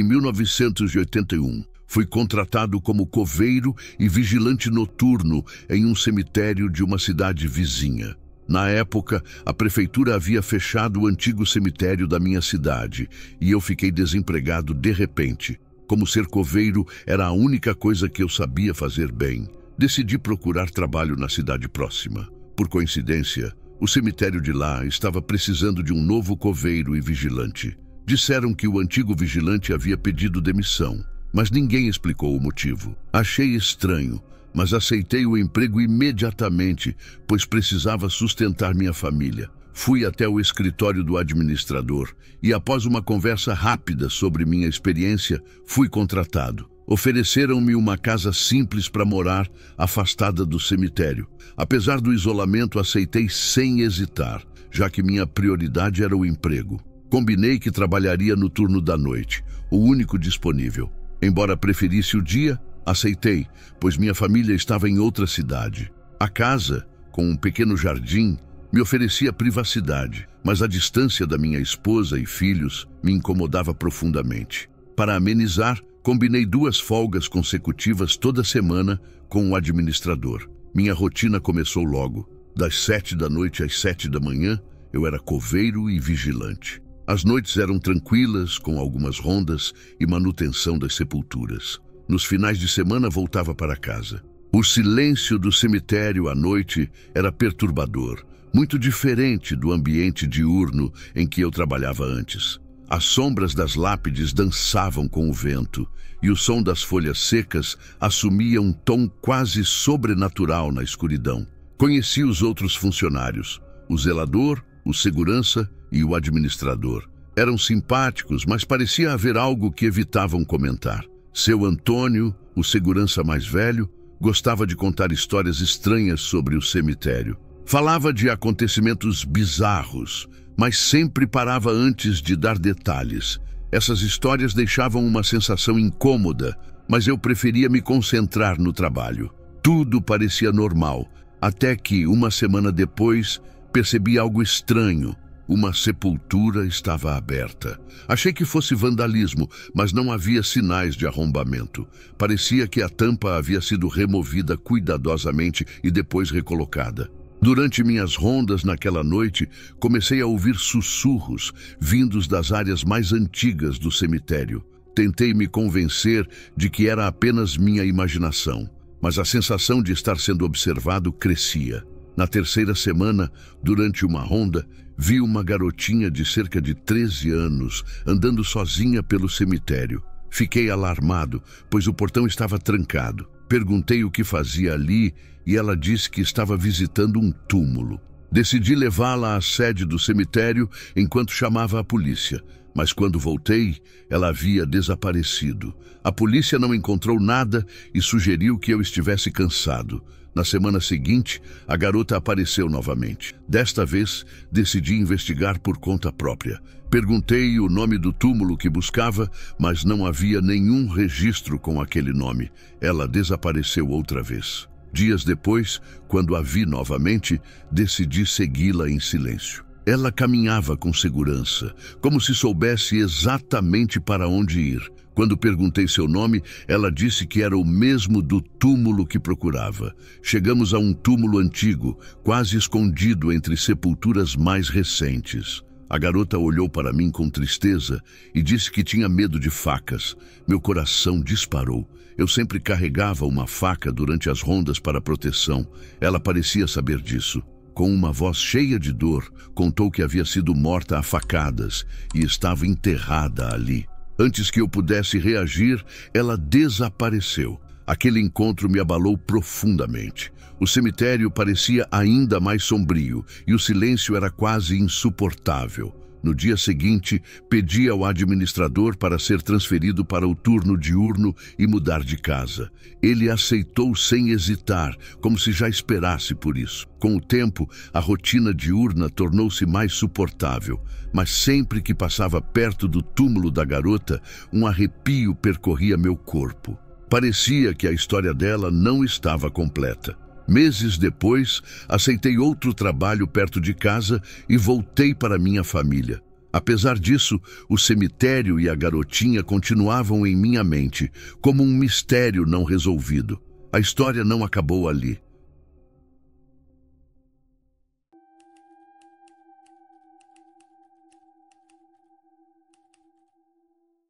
Em 1981, fui contratado como coveiro e vigilante noturno em um cemitério de uma cidade vizinha. Na época, a prefeitura havia fechado o antigo cemitério da minha cidade e eu fiquei desempregado de repente. Como ser coveiro era a única coisa que eu sabia fazer bem, decidi procurar trabalho na cidade próxima. Por coincidência, o cemitério de lá estava precisando de um novo coveiro e vigilante. Disseram que o antigo vigilante havia pedido demissão, mas ninguém explicou o motivo. Achei estranho, mas aceitei o emprego imediatamente, pois precisava sustentar minha família. Fui até o escritório do administrador e, após uma conversa rápida sobre minha experiência, fui contratado. Ofereceram-me uma casa simples para morar, afastada do cemitério. Apesar do isolamento, aceitei sem hesitar, já que minha prioridade era o emprego. Combinei que trabalharia no turno da noite, o único disponível. Embora preferisse o dia, aceitei, pois minha família estava em outra cidade. A casa, com um pequeno jardim, me oferecia privacidade, mas a distância da minha esposa e filhos me incomodava profundamente. Para amenizar, combinei 2 folgas consecutivas toda semana com o administrador. Minha rotina começou logo. Das 7 da noite às 7 da manhã, eu era coveiro e vigilante. As noites eram tranquilas, com algumas rondas e manutenção das sepulturas. Nos finais de semana, voltava para casa. O silêncio do cemitério à noite era perturbador, muito diferente do ambiente diurno em que eu trabalhava antes. As sombras das lápides dançavam com o vento e o som das folhas secas assumia um tom quase sobrenatural na escuridão. Conheci os outros funcionários, o zelador, o segurança e o administrador. Eram simpáticos, mas parecia haver algo que evitavam comentar. Seu Antônio, o segurança mais velho, gostava de contar histórias estranhas sobre o cemitério. Falava de acontecimentos bizarros, mas sempre parava antes de dar detalhes. Essas histórias deixavam uma sensação incômoda, mas eu preferia me concentrar no trabalho. Tudo parecia normal, até que, uma semana depois, percebi algo estranho. Uma sepultura estava aberta. Achei que fosse vandalismo, mas não havia sinais de arrombamento. Parecia que a tampa havia sido removida cuidadosamente e depois recolocada. Durante minhas rondas naquela noite, comecei a ouvir sussurros vindos das áreas mais antigas do cemitério. Tentei me convencer de que era apenas minha imaginação, mas a sensação de estar sendo observado crescia. Na terceira semana, durante uma ronda, vi uma garotinha de cerca de 13 anos andando sozinha pelo cemitério. Fiquei alarmado, pois o portão estava trancado. Perguntei o que fazia ali e ela disse que estava visitando um túmulo. Decidi levá-la à sede do cemitério enquanto chamava a polícia, mas quando voltei, ela havia desaparecido. A polícia não encontrou nada e sugeriu que eu estivesse cansado. Na semana seguinte, a garota apareceu novamente. Desta vez, decidi investigar por conta própria. Perguntei o nome do túmulo que buscava, mas não havia nenhum registro com aquele nome. Ela desapareceu outra vez. Dias depois, quando a vi novamente, decidi segui-la em silêncio. Ela caminhava com segurança, como se soubesse exatamente para onde ir. Quando perguntei seu nome, ela disse que era o mesmo do túmulo que procurava. Chegamos a um túmulo antigo, quase escondido entre sepulturas mais recentes. A garota olhou para mim com tristeza e disse que tinha medo de facas. Meu coração disparou. Eu sempre carregava uma faca durante as rondas para proteção. Ela parecia saber disso. Com uma voz cheia de dor, contou que havia sido morta a facadas e estava enterrada ali. Antes que eu pudesse reagir, ela desapareceu. Aquele encontro me abalou profundamente. O cemitério parecia ainda mais sombrio e o silêncio era quase insuportável. No dia seguinte, pedi ao administrador para ser transferido para o turno diurno e mudar de casa. Ele aceitou sem hesitar, como se já esperasse por isso. Com o tempo, a rotina diurna tornou-se mais suportável, mas sempre que passava perto do túmulo da garota, um arrepio percorria meu corpo. Parecia que a história dela não estava completa. Meses depois, aceitei outro trabalho perto de casa e voltei para minha família. Apesar disso, o cemitério e a garotinha continuavam em minha mente, como um mistério não resolvido. A história não acabou ali.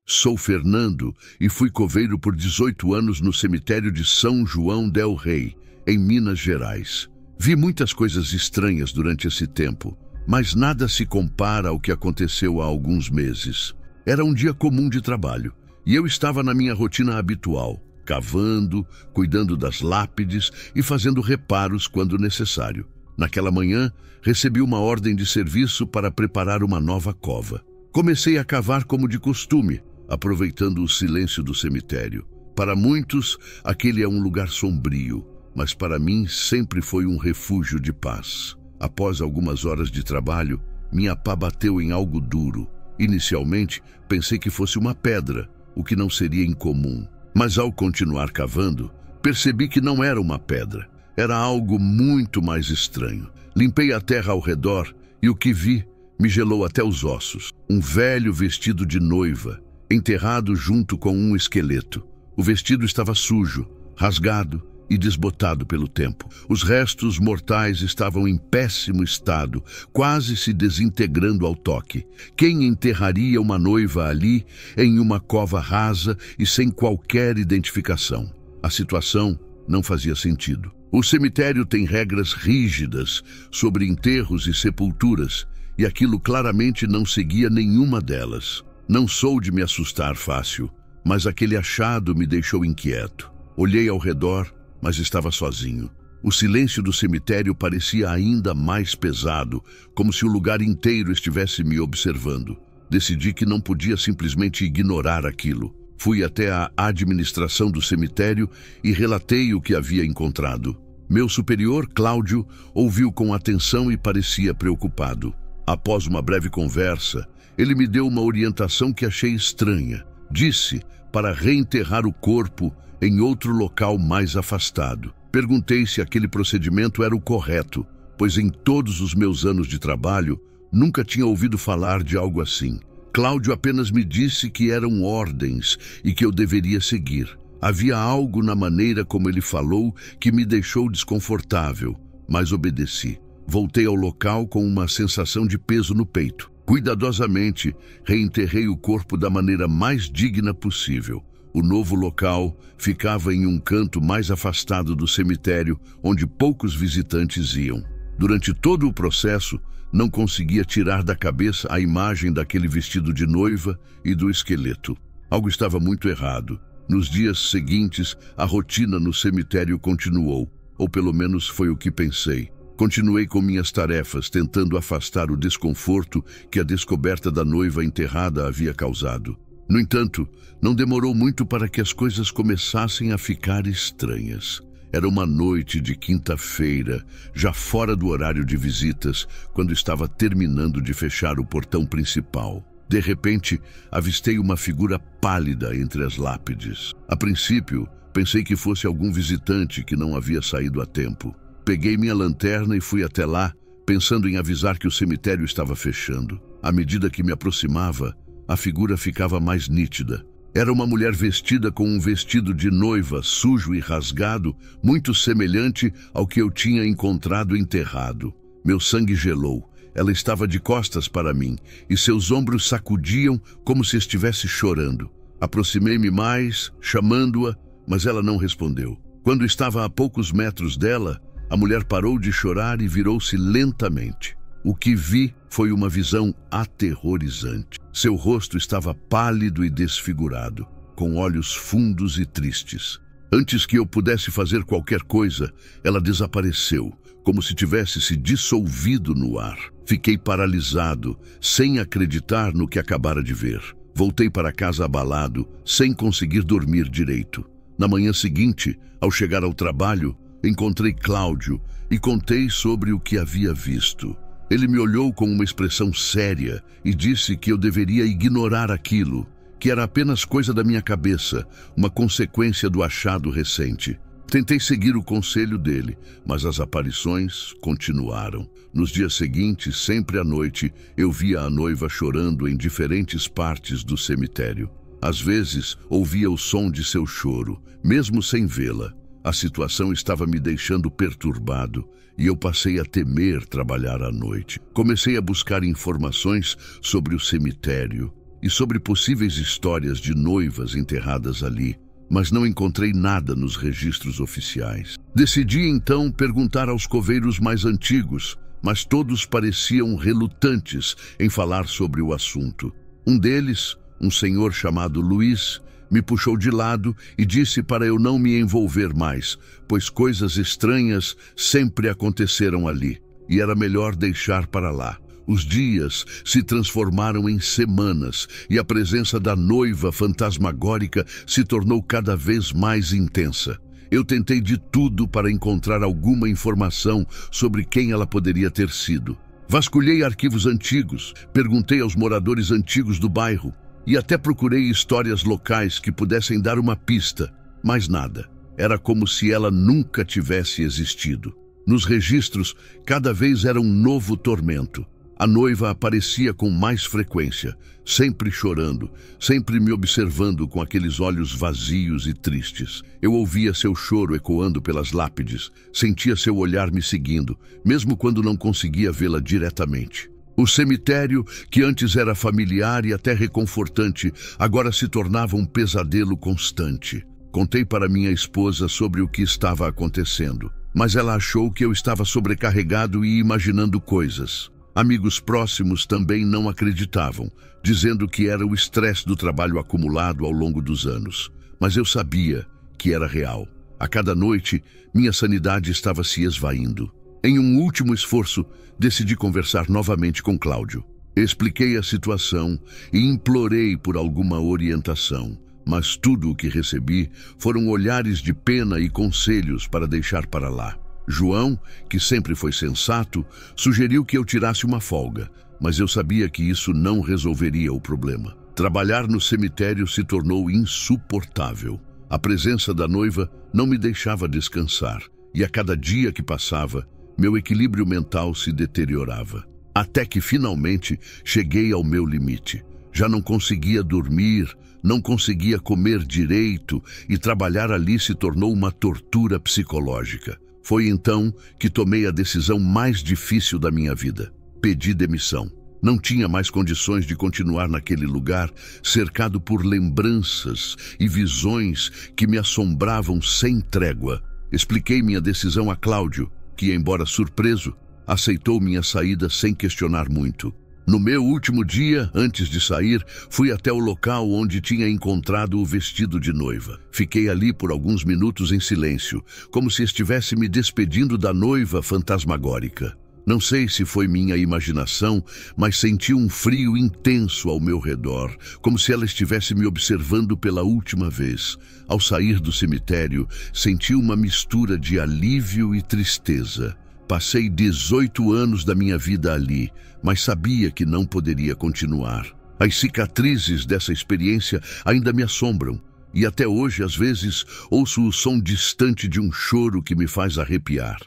Sou Fernando e fui coveiro por 18 anos no cemitério de São João del Rei, em Minas Gerais. Vi muitas coisas estranhas durante esse tempo, mas nada se compara ao que aconteceu há alguns meses. Era um dia comum de trabalho e eu estava na minha rotina habitual, cavando, cuidando das lápides e fazendo reparos quando necessário. Naquela manhã, recebi uma ordem de serviço para preparar uma nova cova. Comecei a cavar como de costume, aproveitando o silêncio do cemitério. Para muitos, aquele é um lugar sombrio, mas para mim sempre foi um refúgio de paz. Após algumas horas de trabalho, minha pá bateu em algo duro. Inicialmente, pensei que fosse uma pedra, o que não seria incomum. Mas ao continuar cavando, percebi que não era uma pedra. Era algo muito mais estranho. Limpei a terra ao redor e o que vi me gelou até os ossos. Um velho vestido de noiva, enterrado junto com um esqueleto. O vestido estava sujo, rasgado e desbotado pelo tempo. Os restos mortais estavam em péssimo estado, quase se desintegrando ao toque. Quem enterraria uma noiva ali, em uma cova rasa e sem qualquer identificação? A situação não fazia sentido. O cemitério tem regras rígidas sobre enterros e sepulturas, e aquilo claramente não seguia nenhuma delas. Não sou de me assustar fácil, mas aquele achado me deixou inquieto. Olhei ao redor, mas estava sozinho. O silêncio do cemitério parecia ainda mais pesado, como se o lugar inteiro estivesse me observando. Decidi que não podia simplesmente ignorar aquilo. Fui até a administração do cemitério e relatei o que havia encontrado. Meu superior, Cláudio, ouviu com atenção e parecia preocupado. Após uma breve conversa, ele me deu uma orientação que achei estranha. Disse para reenterrar o corpo em outro local mais afastado. Perguntei se aquele procedimento era o correto, pois em todos os meus anos de trabalho, nunca tinha ouvido falar de algo assim. Cláudio apenas me disse que eram ordens e que eu deveria seguir. Havia algo na maneira como ele falou que me deixou desconfortável, mas obedeci. Voltei ao local com uma sensação de peso no peito. Cuidadosamente, reenterrei o corpo da maneira mais digna possível. O novo local ficava em um canto mais afastado do cemitério, onde poucos visitantes iam. Durante todo o processo, não conseguia tirar da cabeça a imagem daquele vestido de noiva e do esqueleto. Algo estava muito errado. Nos dias seguintes, a rotina no cemitério continuou, ou pelo menos foi o que pensei. Continuei com minhas tarefas, tentando afastar o desconforto que a descoberta da noiva enterrada havia causado. No entanto, não demorou muito para que as coisas começassem a ficar estranhas. Era uma noite de quinta-feira, já fora do horário de visitas, quando estava terminando de fechar o portão principal. De repente, avistei uma figura pálida entre as lápides. A princípio, pensei que fosse algum visitante que não havia saído a tempo. Peguei minha lanterna e fui até lá, pensando em avisar que o cemitério estava fechando. À medida que me aproximava, a figura ficava mais nítida. Era uma mulher vestida com um vestido de noiva, sujo e rasgado, muito semelhante ao que eu tinha encontrado enterrado. Meu sangue gelou. Ela estava de costas para mim, e seus ombros sacudiam como se estivesse chorando. Aproximei-me mais, chamando-a, mas ela não respondeu. Quando estava a poucos metros dela, a mulher parou de chorar e virou-se lentamente. O que vi foi uma visão aterrorizante. Seu rosto estava pálido e desfigurado, com olhos fundos e tristes. Antes que eu pudesse fazer qualquer coisa, ela desapareceu, como se tivesse se dissolvido no ar. Fiquei paralisado, sem acreditar no que acabara de ver. Voltei para casa abalado, sem conseguir dormir direito. Na manhã seguinte, ao chegar ao trabalho, encontrei Cláudio e contei sobre o que havia visto. Ele me olhou com uma expressão séria e disse que eu deveria ignorar aquilo, que era apenas coisa da minha cabeça, uma consequência do achado recente. Tentei seguir o conselho dele, mas as aparições continuaram. Nos dias seguintes, sempre à noite, eu via a noiva chorando em diferentes partes do cemitério. Às vezes, ouvia o som de seu choro, mesmo sem vê-la. A situação estava me deixando perturbado e eu passei a temer trabalhar à noite. Comecei a buscar informações sobre o cemitério e sobre possíveis histórias de noivas enterradas ali, mas não encontrei nada nos registros oficiais. Decidi então perguntar aos coveiros mais antigos, mas todos pareciam relutantes em falar sobre o assunto. Um deles, um senhor chamado Luiz, me puxou de lado e disse para eu não me envolver mais, pois coisas estranhas sempre aconteceram ali, e era melhor deixar para lá. Os dias se transformaram em semanas e a presença da noiva fantasmagórica se tornou cada vez mais intensa. Eu tentei de tudo para encontrar alguma informação sobre quem ela poderia ter sido. Vasculhei arquivos antigos, perguntei aos moradores antigos do bairro e até procurei histórias locais que pudessem dar uma pista, mas nada. Era como se ela nunca tivesse existido. Nos registros, cada vez era um novo tormento. A noiva aparecia com mais frequência, sempre chorando, sempre me observando com aqueles olhos vazios e tristes. Eu ouvia seu choro ecoando pelas lápides, sentia seu olhar me seguindo, mesmo quando não conseguia vê-la diretamente. O cemitério, que antes era familiar e até reconfortante, agora se tornava um pesadelo constante. Contei para minha esposa sobre o que estava acontecendo, mas ela achou que eu estava sobrecarregado e imaginando coisas. Amigos próximos também não acreditavam, dizendo que era o estresse do trabalho acumulado ao longo dos anos. Mas eu sabia que era real. A cada noite, minha sanidade estava se esvaindo. Em um último esforço, decidi conversar novamente com Cláudio. Expliquei a situação e implorei por alguma orientação, mas tudo o que recebi foram olhares de pena e conselhos para deixar para lá. João, que sempre foi sensato, sugeriu que eu tirasse uma folga, mas eu sabia que isso não resolveria o problema. Trabalhar no cemitério se tornou insuportável. A presença da noiva não me deixava descansar, e a cada dia que passava, meu equilíbrio mental se deteriorava. Até que finalmente cheguei ao meu limite. Já não conseguia dormir, não conseguia comer direito e trabalhar ali se tornou uma tortura psicológica. Foi então que tomei a decisão mais difícil da minha vida. Pedi demissão. Não tinha mais condições de continuar naquele lugar, cercado por lembranças e visões que me assombravam sem trégua. Expliquei minha decisão a Cláudio, que, embora surpreso, aceitou minha saída sem questionar muito. No meu último dia, antes de sair, fui até o local onde tinha encontrado o vestido de noiva. Fiquei ali por alguns minutos em silêncio, como se estivesse me despedindo da noiva fantasmagórica. Não sei se foi minha imaginação, mas senti um frio intenso ao meu redor, como se ela estivesse me observando pela última vez. Ao sair do cemitério, senti uma mistura de alívio e tristeza. Passei 18 anos da minha vida ali, mas sabia que não poderia continuar. As cicatrizes dessa experiência ainda me assombram, e até hoje, às vezes, ouço o som distante de um choro que me faz arrepiar.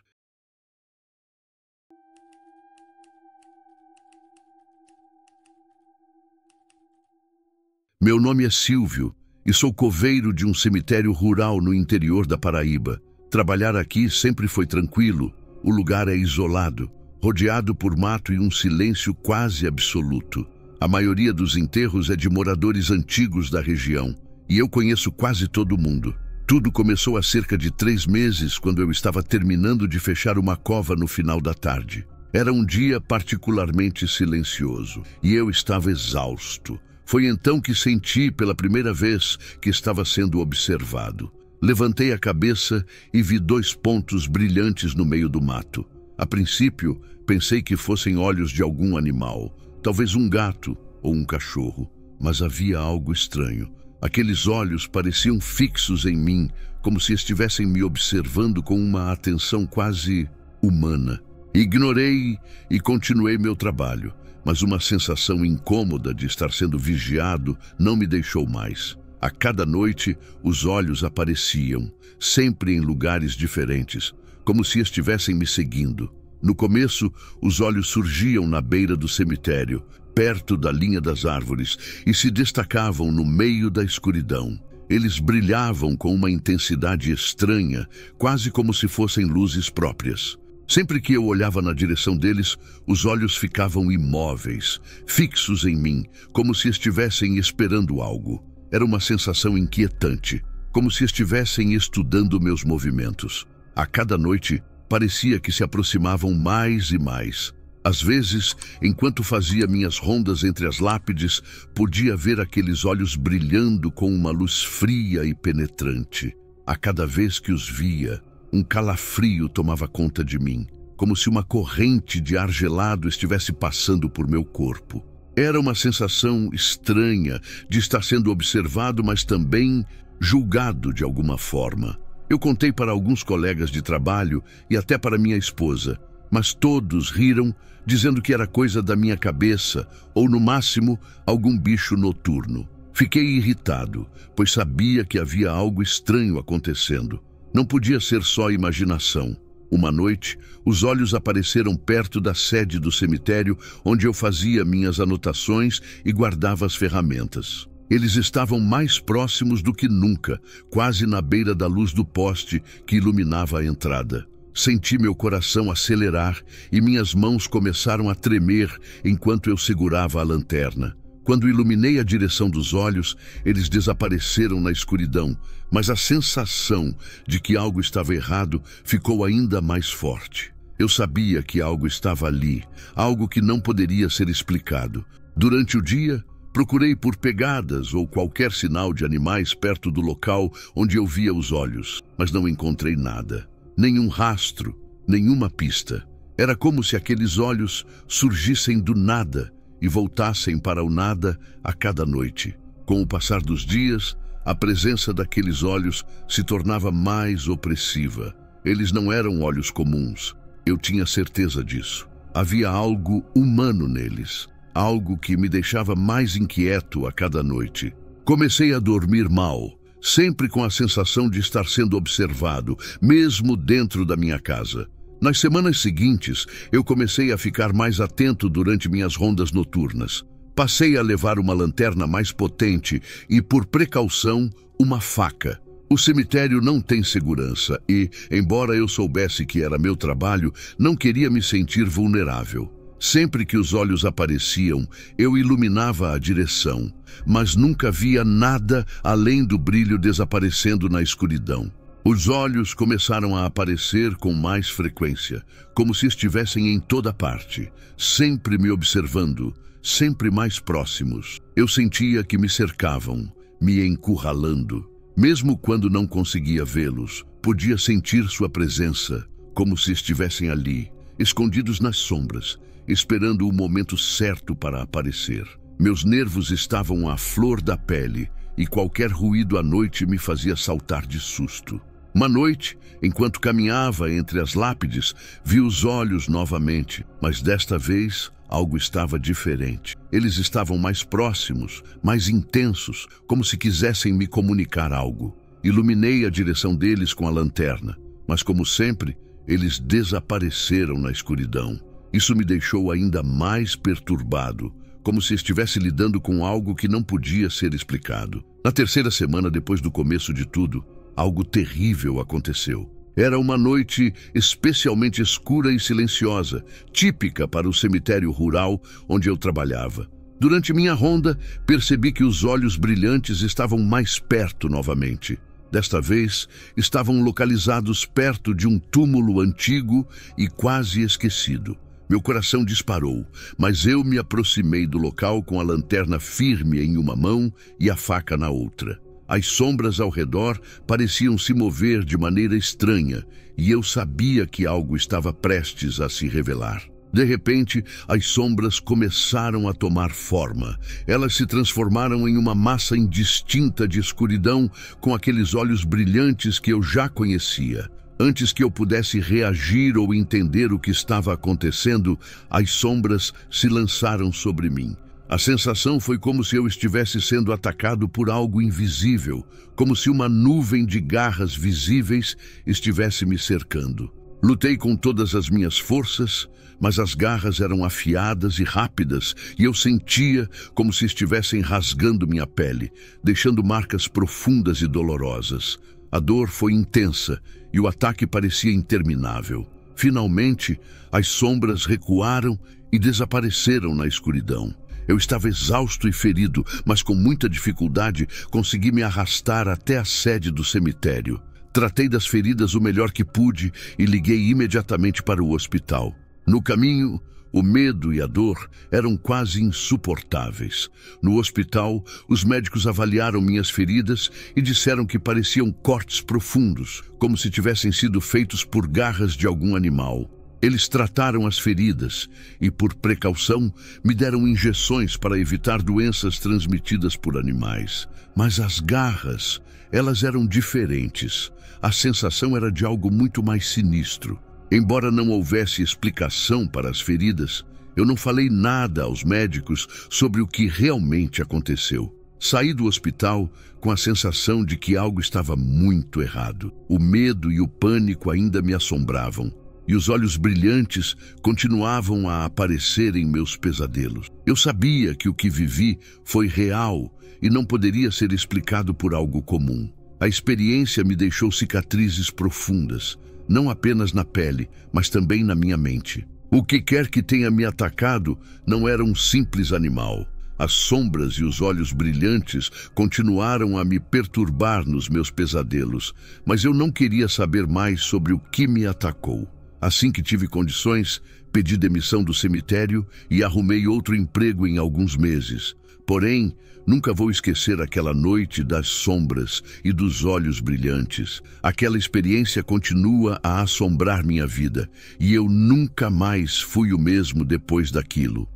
Meu nome é Silvio e sou coveiro de um cemitério rural no interior da Paraíba. Trabalhar aqui sempre foi tranquilo. O lugar é isolado, rodeado por mato e um silêncio quase absoluto. A maioria dos enterros é de moradores antigos da região, e eu conheço quase todo mundo. Tudo começou há cerca de 3 meses, quando eu estava terminando de fechar uma cova no final da tarde. Era um dia particularmente silencioso, e eu estava exausto. Foi então que senti pela primeira vez que estava sendo observado. Levantei a cabeça e vi 2 pontos brilhantes no meio do mato. A princípio, pensei que fossem olhos de algum animal, talvez um gato ou um cachorro, mas havia algo estranho. Aqueles olhos pareciam fixos em mim, como se estivessem me observando com uma atenção quase humana. Ignorei e continuei meu trabalho, mas uma sensação incômoda de estar sendo vigiado não me deixou mais. A cada noite, os olhos apareciam, sempre em lugares diferentes, como se estivessem me seguindo. No começo, os olhos surgiam na beira do cemitério, perto da linha das árvores, e se destacavam no meio da escuridão. Eles brilhavam com uma intensidade estranha, quase como se fossem luzes próprias. Sempre que eu olhava na direção deles, os olhos ficavam imóveis, fixos em mim, como se estivessem esperando algo. Era uma sensação inquietante, como se estivessem estudando meus movimentos. A cada noite, parecia que se aproximavam mais e mais. Às vezes, enquanto fazia minhas rondas entre as lápides, podia ver aqueles olhos brilhando com uma luz fria e penetrante. A cada vez que os via, um calafrio tomava conta de mim, como se uma corrente de ar gelado estivesse passando por meu corpo. Era uma sensação estranha de estar sendo observado, mas também julgado de alguma forma. Eu contei para alguns colegas de trabalho e até para minha esposa, mas todos riram, dizendo que era coisa da minha cabeça ou, no máximo, algum bicho noturno. Fiquei irritado, pois sabia que havia algo estranho acontecendo. Não podia ser só imaginação. Uma noite, os olhos apareceram perto da sede do cemitério, onde eu fazia minhas anotações e guardava as ferramentas. Eles estavam mais próximos do que nunca, quase na beira da luz do poste que iluminava a entrada. Senti meu coração acelerar e minhas mãos começaram a tremer enquanto eu segurava a lanterna. Quando iluminei a direção dos olhos, eles desapareceram na escuridão, mas a sensação de que algo estava errado ficou ainda mais forte. Eu sabia que algo estava ali, algo que não poderia ser explicado. Durante o dia, procurei por pegadas ou qualquer sinal de animais perto do local onde eu via os olhos, mas não encontrei nada. Nenhum rastro, nenhuma pista. Era como se aqueles olhos surgissem do nada e voltassem para o nada a cada noite. Com o passar dos dias, a presença daqueles olhos se tornava mais opressiva. Eles não eram olhos comuns. Eu tinha certeza disso. Havia algo humano neles, algo que me deixava mais inquieto a cada noite. Comecei a dormir mal, sempre com a sensação de estar sendo observado, mesmo dentro da minha casa. Nas semanas seguintes, eu comecei a ficar mais atento durante minhas rondas noturnas. Passei a levar uma lanterna mais potente e, por precaução, uma faca. O cemitério não tem segurança e, embora eu soubesse que era meu trabalho, não queria me sentir vulnerável. Sempre que os olhos apareciam, eu iluminava a direção, mas nunca via nada além do brilho desaparecendo na escuridão. Os olhos começaram a aparecer com mais frequência, como se estivessem em toda parte, sempre me observando, sempre mais próximos. Eu sentia que me cercavam, me encurralando. Mesmo quando não conseguia vê-los, podia sentir sua presença, como se estivessem ali, escondidos nas sombras, esperando o momento certo para aparecer. Meus nervos estavam à flor da pele e qualquer ruído à noite me fazia saltar de susto. Uma noite, enquanto caminhava entre as lápides, vi os olhos novamente, mas desta vez algo estava diferente. Eles estavam mais próximos, mais intensos, como se quisessem me comunicar algo. Iluminei a direção deles com a lanterna, mas como sempre, eles desapareceram na escuridão. Isso me deixou ainda mais perturbado, como se estivesse lidando com algo que não podia ser explicado. Na terceira semana depois do começo de tudo, algo terrível aconteceu. Era uma noite especialmente escura e silenciosa, típica para o cemitério rural onde eu trabalhava. Durante minha ronda, percebi que os olhos brilhantes estavam mais perto novamente. Desta vez, estavam localizados perto de um túmulo antigo e quase esquecido. Meu coração disparou, mas eu me aproximei do local com a lanterna firme em uma mão e a faca na outra. As sombras ao redor pareciam se mover de maneira estranha, e eu sabia que algo estava prestes a se revelar. De repente, as sombras começaram a tomar forma. Elas se transformaram em uma massa indistinta de escuridão com aqueles olhos brilhantes que eu já conhecia. Antes que eu pudesse reagir ou entender o que estava acontecendo, as sombras se lançaram sobre mim. A sensação foi como se eu estivesse sendo atacado por algo invisível, como se uma nuvem de garras visíveis estivesse me cercando. Lutei com todas as minhas forças, mas as garras eram afiadas e rápidas, e eu sentia como se estivessem rasgando minha pele, deixando marcas profundas e dolorosas. A dor foi intensa e o ataque parecia interminável. Finalmente, as sombras recuaram e desapareceram na escuridão. Eu estava exausto e ferido, mas com muita dificuldade consegui me arrastar até a sede do cemitério. Tratei das feridas o melhor que pude e liguei imediatamente para o hospital. No caminho, o medo e a dor eram quase insuportáveis. No hospital, os médicos avaliaram minhas feridas e disseram que pareciam cortes profundos, como se tivessem sido feitos por garras de algum animal. Eles trataram as feridas e, por precaução, me deram injeções para evitar doenças transmitidas por animais. Mas as garras, elas eram diferentes. A sensação era de algo muito mais sinistro. Embora não houvesse explicação para as feridas, eu não falei nada aos médicos sobre o que realmente aconteceu. Saí do hospital com a sensação de que algo estava muito errado. O medo e o pânico ainda me assombravam, e os olhos brilhantes continuavam a aparecer em meus pesadelos. Eu sabia que o que vivi foi real e não poderia ser explicado por algo comum. A experiência me deixou cicatrizes profundas, não apenas na pele, mas também na minha mente. O que quer que tenha me atacado não era um simples animal. As sombras e os olhos brilhantes continuaram a me perturbar nos meus pesadelos, mas eu não queria saber mais sobre o que me atacou. Assim que tive condições, pedi demissão do cemitério e arrumei outro emprego em alguns meses. Porém, nunca vou esquecer aquela noite das sombras e dos olhos brilhantes. Aquela experiência continua a assombrar minha vida, e eu nunca mais fui o mesmo depois daquilo.